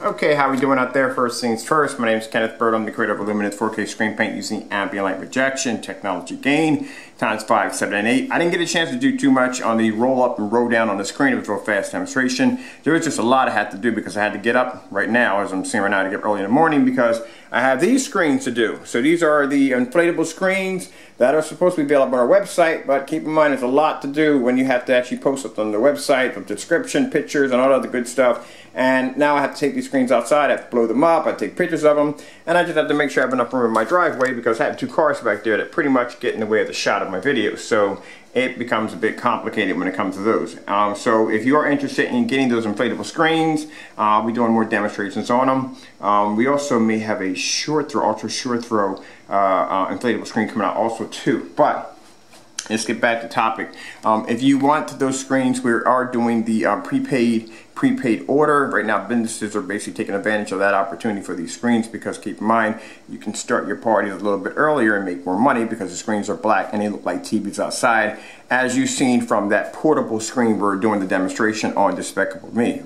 Okay, how we doing out there? First things first, my name is Kenneth Bird. I'm the creator of Illuminate 4K screen paint using ambient light rejection, technology gain, times 5, 7, and 8. I didn't get a chance to do too much on the roll up and roll down on the screen. It was a real fast demonstration. There was just a lot I had to do because I had to get up right now, as I'm seeing right now, to get up early in the morning because I have these screens to do. So these are the inflatable screens that are supposed to be available on our website, but keep in mind there's a lot to do when you have to actually post it on the website, with description, pictures, and all that other good stuff. And now I have to take these screens outside, I have to blow them up, I take pictures of them, and I just have to make sure I have enough room in my driveway because I have 2 cars back there that pretty much get in the way of the shot of my videos. So it becomes a bit complicated when it comes to those. So if you are interested in getting those inflatable screens, I'll be doing more demonstrations on them. We also may have a short throw, ultra short throw inflatable screen coming out also too. But let's get back to topic. If you want those screens, we are doing the prepaid order. Right now businesses are basically taking advantage of that opportunity for these screens because keep in mind you can start your parties a little bit earlier and make more money because the screens are black and they look like TVs outside, as you've seen from that portable screen we're doing the demonstration on Despicable Me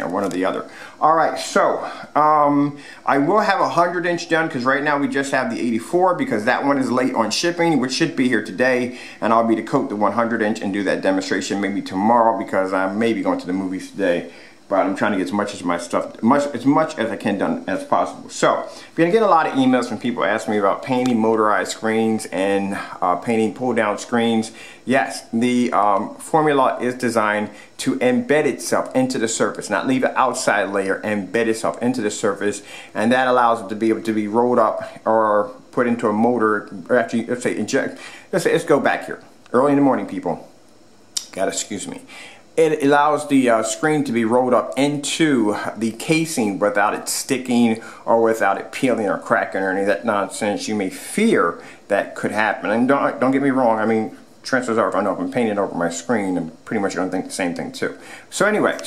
or one or the other. Alright, so I will have a 100-inch done because right now we just have the 84 because that one is late on shipping, which should be here today, and I'll be to coat the 100-inch and do that demonstration maybe tomorrow because I may be going to the movies today. But I'm trying to get as much as my stuff, as much as I can done as possible. So, I'm going to get a lot of emails from people asking me about painting motorized screens and painting pull-down screens. Yes, the formula is designed to embed itself into the surface, not leave an outside layer, embed itself into the surface, and that allows it to be able to be rolled up or put into a motor, or actually, let's go back here. Early in the morning, people. Gotta excuse me. It allows the screen to be rolled up into the casing without it sticking or without it peeling or cracking or any of that nonsense you may fear that could happen. And don't get me wrong, I mean, chances are if I'm painting over my screen, I'm pretty much going to think the same thing too. So anyway,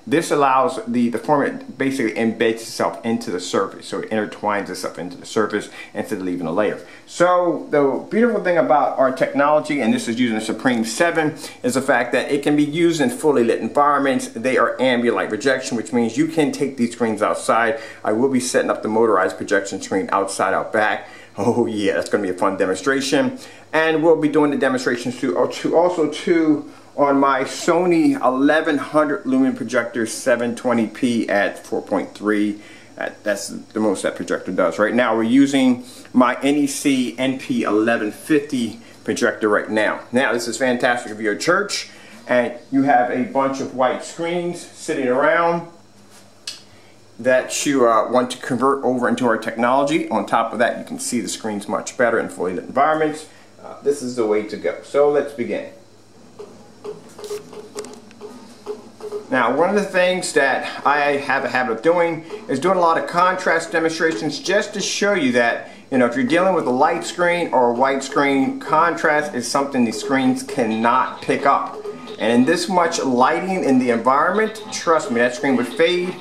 this allows the formula basically embeds itself into the surface. So it intertwines itself into the surface instead of leaving a layer. So the beautiful thing about our technology, and this is using the Supreme 7, is the fact that it can be used in fully lit environments. They are ambient light rejection, which means you can take these screens outside. I will be setting up the motorized projection screen outside out back. Oh yeah, that's going to be a fun demonstration. And we'll be doing the demonstrations also on my Sony 1100 lumen projector 720p at 4.3. That's the most that projector does. Right now we're using my NEC NP 1150 projector right now. Now this is fantastic if you're at church and you have a bunch of white screens sitting around that you want to convert over into our technology. On top of that, you can see the screens much better in fully lit environments. This is the way to go. So let's begin. Now, one of the things that I have a habit of doing is doing a lot of contrast demonstrations just to show you that, you know, if you're dealing with a light screen or a white screen, contrast is something these screens cannot pick up. And in this much lighting in the environment, trust me, that screen would fade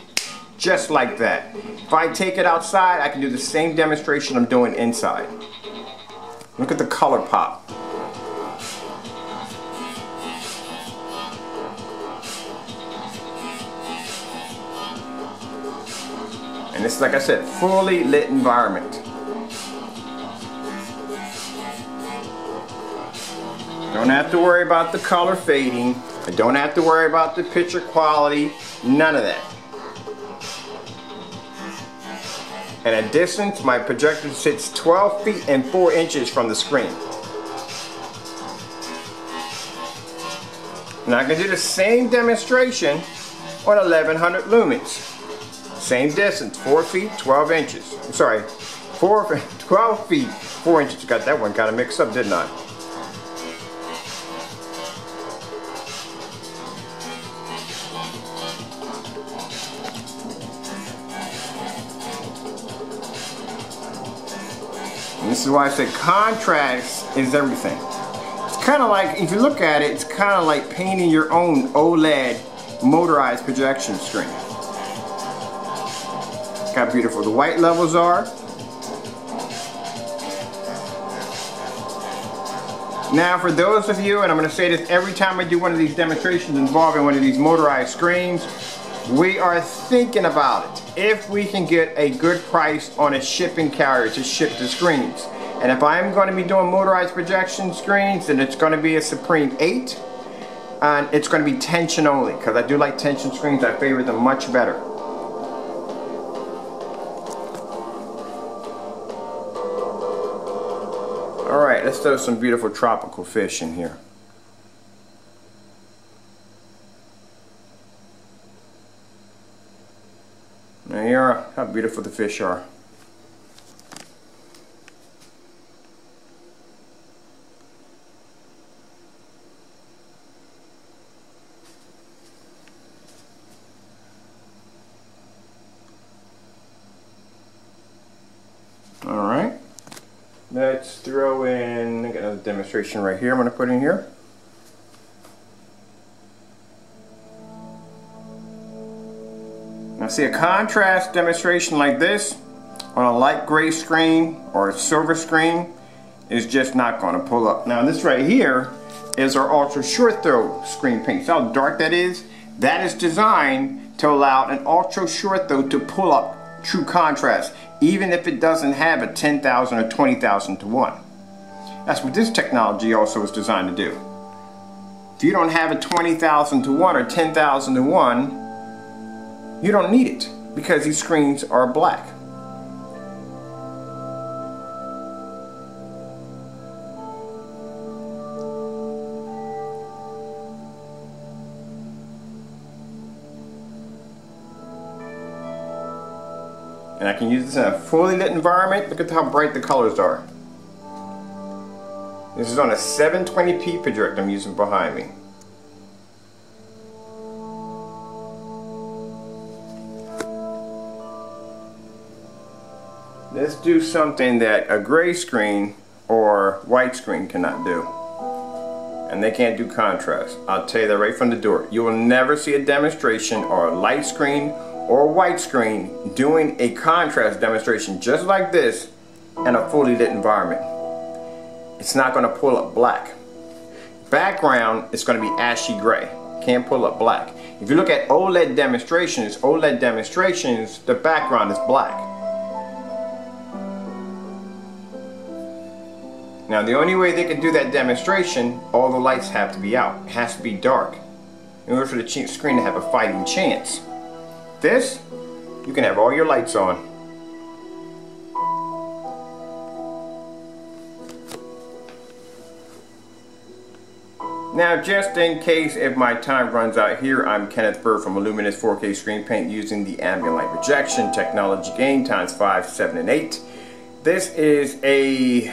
just like that. If I take it outside, I can do the same demonstration I'm doing inside. Look at the color pop. And it's, like I said, fully lit environment. Don't have to worry about the color fading. I don't have to worry about the picture quality. None of that. And at distance, my projector sits 12 feet and 4 inches from the screen. Now I can do the same demonstration on 1100 lumens. Same distance, 4 feet, 12 inches. I'm sorry, 12 feet, 4 inches. Got that one kind of mixed up, didn't I? And this is why I say contrast is everything. It's kind of like, if you look at it, it's kind of like painting your own OLED motorized projection screen. Look how beautiful the white levels are. Now for those of you, and I'm going to say this every time I do one of these demonstrations involving one of these motorized screens, we are thinking about it. If we can get a good price on a shipping carrier to ship the screens. And if I'm going to be doing motorized projection screens, then it's going to be a Supreme 8. And it's going to be tension only, because I do like tension screens. I favor them much better. Alright, let's throw some beautiful tropical fish in here. There you are, how beautiful the fish are. Alright. Let's throw in, I got another demonstration right here I'm going to put in here. Now see, a contrast demonstration like this on a light gray screen or a silver screen is just not going to pull up. Now this right here is our ultra short throw screen paint. See how dark that is? That is designed to allow an ultra short throw to pull up true contrast, even if it doesn't have a 10,000 or 20,000 to 1. That's what this technology also is designed to do. If you don't have a 20,000 to 1 or 10,000 to 1, you don't need it, because these screens are black. And I can use this in a fully lit environment. Look at how bright the colors are. This is on a 720p projector I'm using behind me. Let's do something that a gray screen or white screen cannot do. And they can't do contrast. I'll tell you that right from the door. You will never see a demonstration or a light screen or white screen doing a contrast demonstration just like this in a fully lit environment. It's not going to pull up black. Background is going to be ashy gray. Can't pull up black. If you look at OLED demonstrations, the background is black. Now the only way they can do that demonstration, all the lights have to be out. It has to be dark in order for the screen to have a fighting chance. This, you can have all your lights on. Now just in case if my time runs out here, I'm Kenneth Bird from Illuminous 4K Screen Paint using the ambient light projection technology gain ×5, 7, and 8. This is a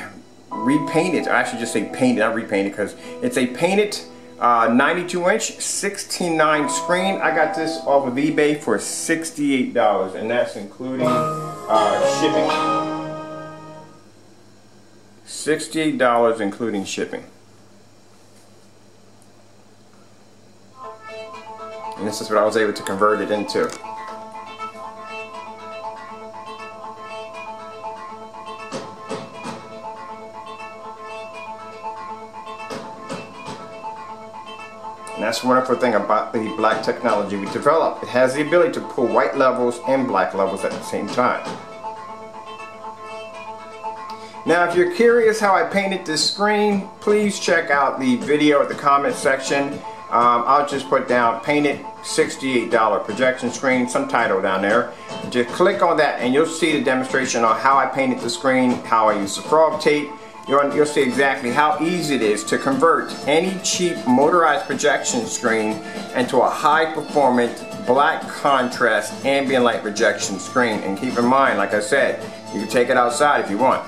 repainted, I should just say painted, not repainted, because it's a painted 92-inch 16:9 screen. I got this off of eBay for $68, and that's including shipping. $68 including shipping. And this is what I was able to convert it into. And that's the wonderful thing about the black technology we developed. It has the ability to pull white levels and black levels at the same time. Now if you're curious how I painted this screen, please check out the video at the comment section. I'll just put down painted $68 projection screen, some title down there. Just click on that and you'll see the demonstration on how I painted the screen, how I used the frog tape. You'll see exactly how easy it is to convert any cheap motorized projection screen into a high performance black contrast ambient light projection screen. And keep in mind, like I said, you can take it outside if you want.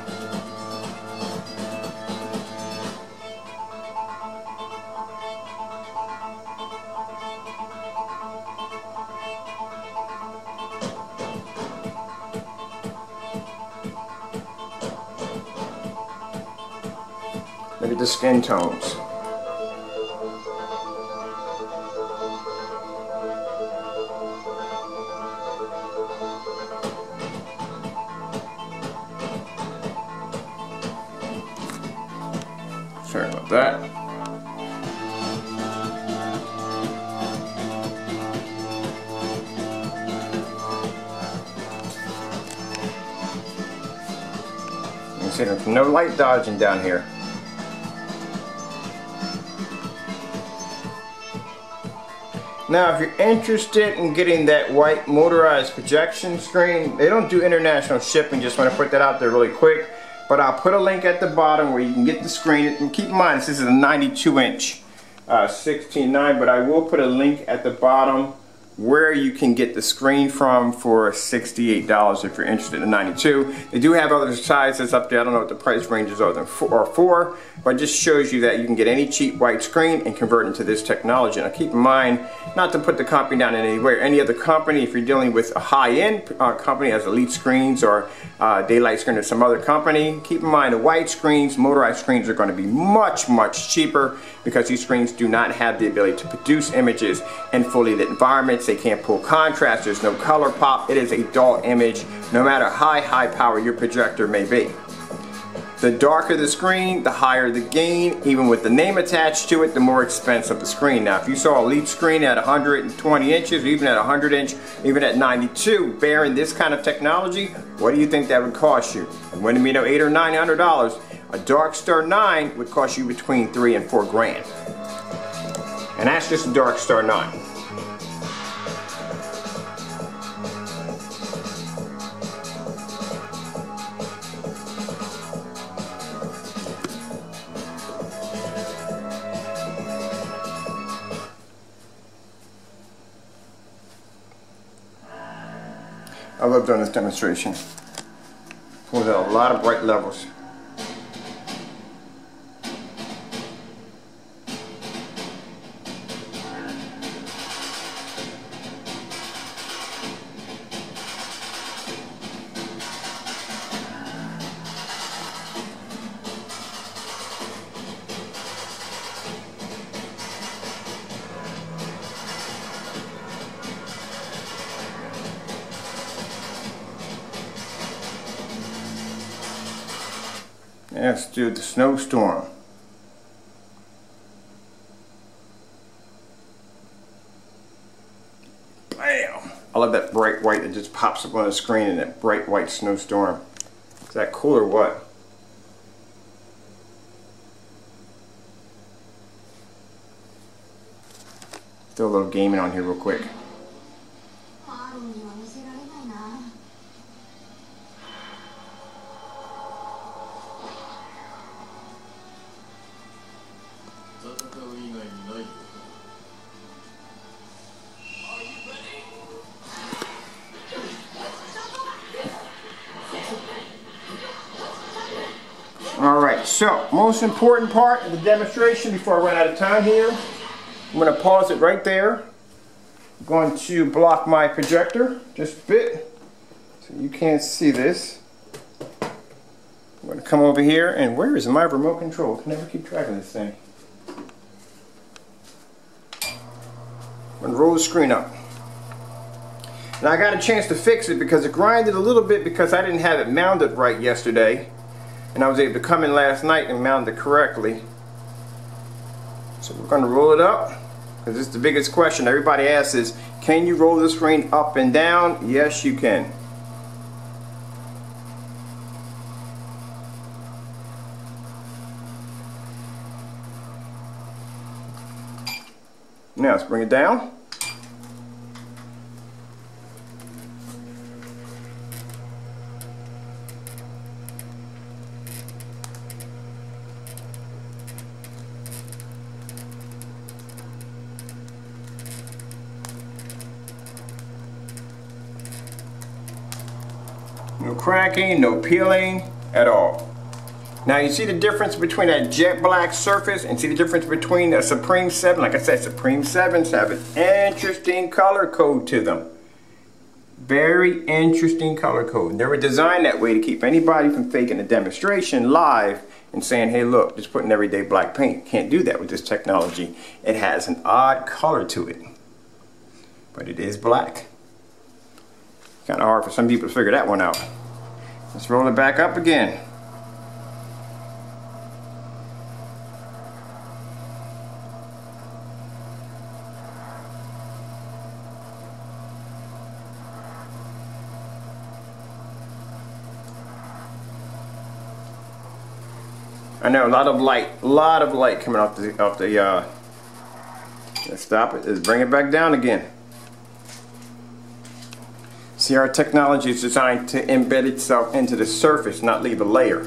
Look at the skin tones. Sorry about that. See, there's no light dodging down here. Now, if you're interested in getting that white motorized projection screen, they don't do international shipping. Just want to put that out there really quick. But I'll put a link at the bottom where you can get the screen. And keep in mind, this is a 92-inch 16:9, but I will put a link at the bottom where you can get the screen from for $68 if you're interested in 92. They do have other sizes up there. I don't know what the price ranges are for, but it just shows you that you can get any cheap white screen and convert into this technology. Now keep in mind, not to put the company down in any way, or any other company, if you're dealing with a high-end company as Elite Screens or Daylight Screen or some other company, keep in mind the white screens, motorized screens are going to be much, much cheaper because these screens do not have the ability to produce images in fully lit environments. They can't pull contrast, there's no color pop, it is a dull image no matter how high power your projector may be. The darker the screen, the higher the gain. Even with the name attached to it, the more expensive the screen. Now if you saw a Elite screen at 120 inches, or even at 100 inch, even at 92, bearing this kind of technology, what do you think that would cost you? It wouldn't be no $800 or $900. A Dark Star 9 would cost you between $3 and $4 grand. And that's just a Dark Star 9. I love doing this demonstration. Pulls out a lot of bright levels. Let's do the snowstorm. Bam! I love that bright white that just pops up on the screen in that bright white snowstorm. Is that cool or what? Throw a little gaming on here real quick. Alright, so most important part of the demonstration before I run out of time here, I'm going to pause it right there. I'm going to block my projector just a bit so you can't see this. I'm going to come over here, and where is my remote control? I can never keep track of this thing. I'm going to roll the screen up. Now I got a chance to fix it because it grinded a little bit because I didn't have it mounted right yesterday. And I was able to come in last night and mount it correctly. So we're going to roll it up, because this is the biggest question everybody asks is, can you roll the screen up and down? Yes, you can. Now let's bring it down. No cracking, no peeling at all. Now you see the difference between that jet black surface and see the difference between a Supreme 7. Like I said, Supreme 7s have an interesting color code to them. Very interesting color code. They were designed that way to keep anybody from faking a demonstration live and saying, hey look, just putting everyday black paint. Can't do that with this technology. It has an odd color to it. But it is black. Kind of hard for some people to figure that one out. Let's roll it back up again. I know, a lot of light coming off the let's stop it. Let's bring it back down again. See, our technology is designed to embed itself into the surface, not leave a layer.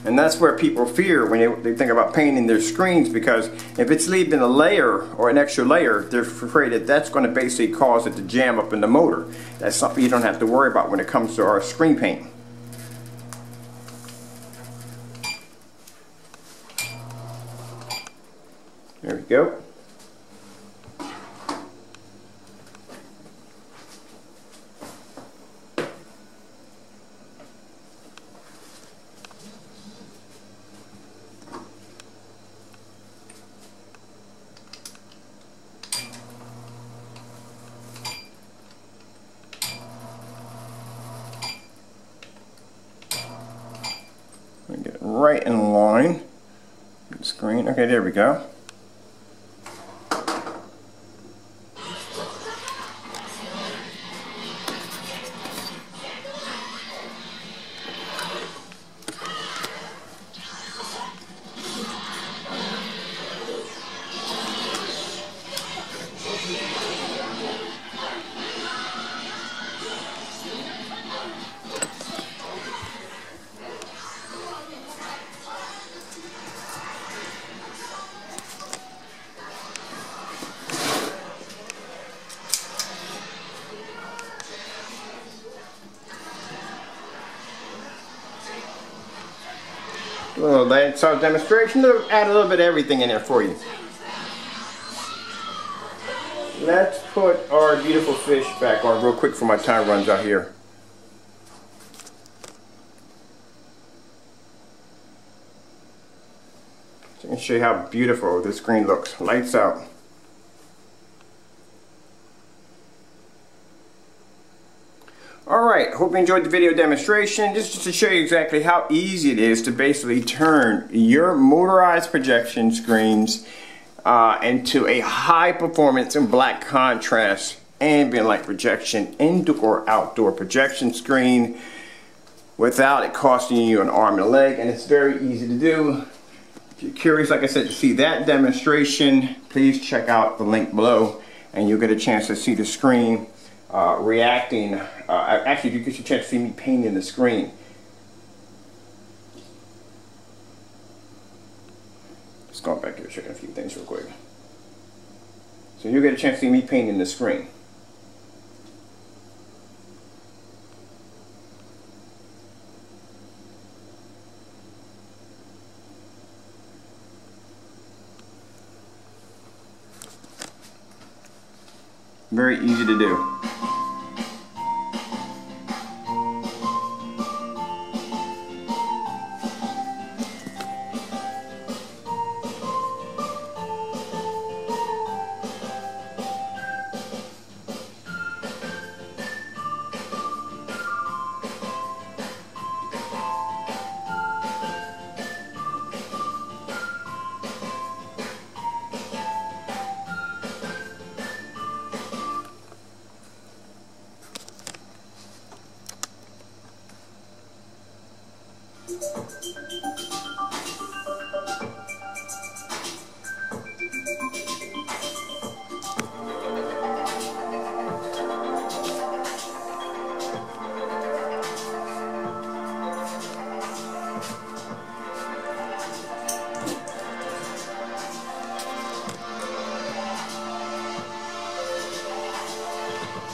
And that's where people fear when they think about painting their screens, because if it's leaving a layer or an extra layer, they're afraid that that's going to basically cause it to jam up in the motor. That's something you don't have to worry about when it comes to our screen paint. There we go. Get it right in line with the screen. Okay, there we go. A little light saw demonstration to add a little bit of everything in there for you. Let's put our beautiful fish back on real quick before my time runs out here. So I can show you how beautiful this screen looks. Lights out. Alright, hope you enjoyed the video demonstration. Just to show you exactly how easy it is to basically turn your motorized projection screens into a high performance and black contrast ambient light projection indoor or outdoor projection screen without it costing you an arm and a leg, and it's very easy to do. If you're curious, like I said, to see that demonstration, please check out the link below and you'll get a chance to see the screen reacting. Actually, you get a chance to see me painting the screen. Just going back here, checking a few things real quick. So you'll get a chance to see me painting the screen. Very easy to do.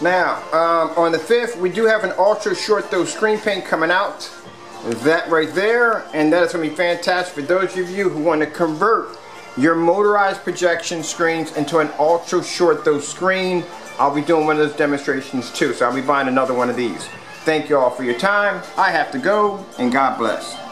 Now, on the 5th, we do have an ultra short dose screen paint coming out. That right there, and that is going to be fantastic for those of you who want to convert your motorized projection screens into an ultra short dose screen. I'll be doing one of those demonstrations too, so I'll be buying another one of these. Thank you all for your time. I have to go, and God bless.